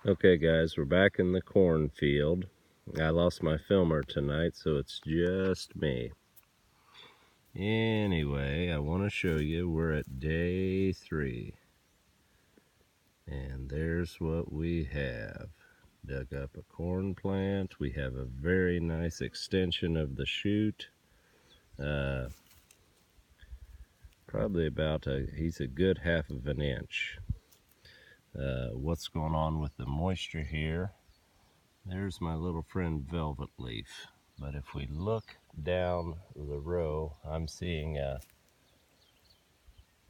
Okay guys, we're back in the cornfield. I lost my filmer tonight, so it's just me. Anyway, I want to show you we're at day 3. And there's what we have. Dug up a corn plant. We have a very nice extension of the shoot. Probably about he's a good half of an inch. What's going on with the moisture here? There's my little friend Velvet Leaf. But if we look down the row, I'm seeing a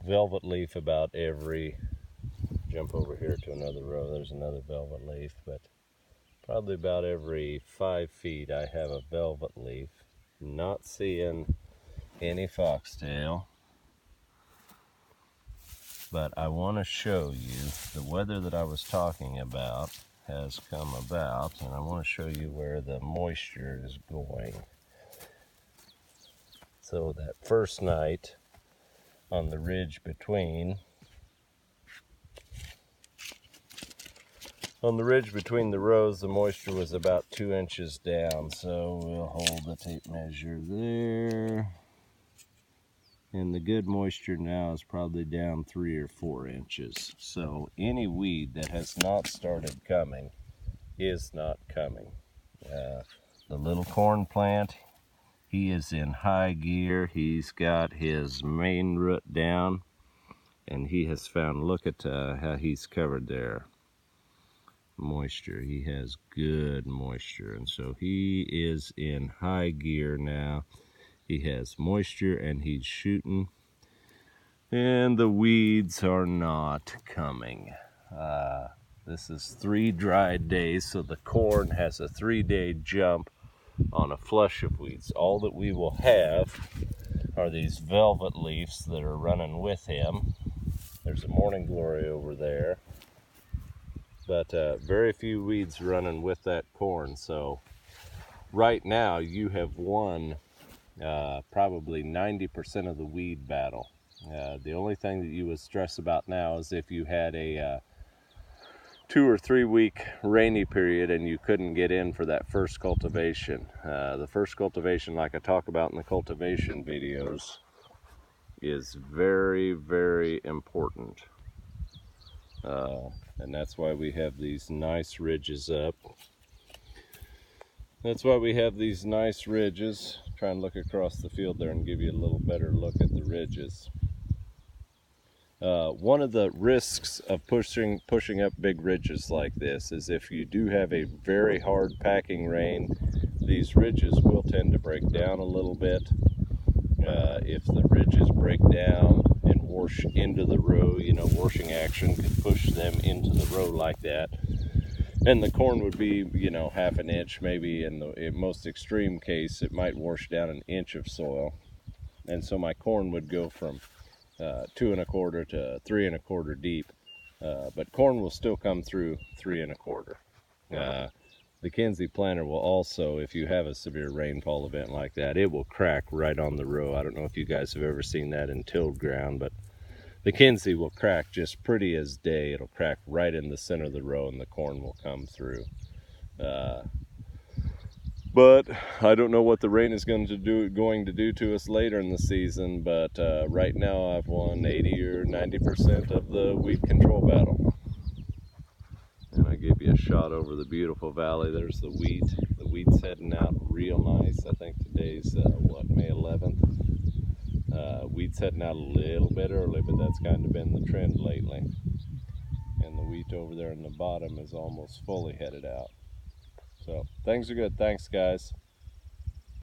Velvet Leaf about every, jump over here to another row, there's another Velvet Leaf, but probably about every 5 feet I have a Velvet Leaf. Not seeing any foxtail, but I want to show you the weather that I was talking about has come about, and I want to show you where the moisture is going. So that first night on the ridge between the rows, the moisture was about 2 inches down. So we'll hold the tape measure there. And the good moisture now is probably down 3 or 4 inches. So any weed that has not started coming is not coming. The little corn plant, he is in high gear. He's got his main root down, and he has found, look at how he's covered there. Moisture, he has good moisture, and so he is in high gear now. He has moisture and he's shooting, and the weeds are not coming. This is 3 dry days, so the corn has a 3-day jump on a flush of weeds. All that we will have are these Velvet Leaves that are running with him. There's a Morning Glory over there, but very few weeds running with that corn. So right now you have won probably 90% of the weed battle. The only thing that you would stress about now is if you had a 2 or 3 week rainy period and you couldn't get in for that first cultivation. The first cultivation, like I talk about in the cultivation videos, is very, very important. And that's why we have these nice ridges up. That's why we have these nice ridges. Try and look across the field there and give you a little better look at the ridges. One of the risks of pushing up big ridges like this is if you do have a very hard packing rain, these ridges will tend to break down a little bit. If the ridges break down and wash into the row, you know, washing action could push them into the row like that. And the corn would be, you know, half an inch, maybe in the most extreme case, it might wash down an inch of soil. And so my corn would go from 2 1/4 to 3 1/4 deep. But corn will still come through 3 1/4. The Kinze planter will also, if you have a severe rainfall event like that, it will crack right on the row. I don't know if you guys have ever seen that in tilled ground, but the Kinze will crack just pretty as day. It'll crack right in the center of the row and the corn will come through. But I don't know what the rain is going to do to us later in the season, but right now I've won 80 or 90% of the weed control battle. And I give you a shot over the beautiful valley. There's the wheat. The wheat's heading out real nice. I think today's, May 11th? Wheat's heading out a little bit early, but that's kind of been the trend lately. And the wheat over there in the bottom is almost fully headed out. So things are good. Thanks, guys.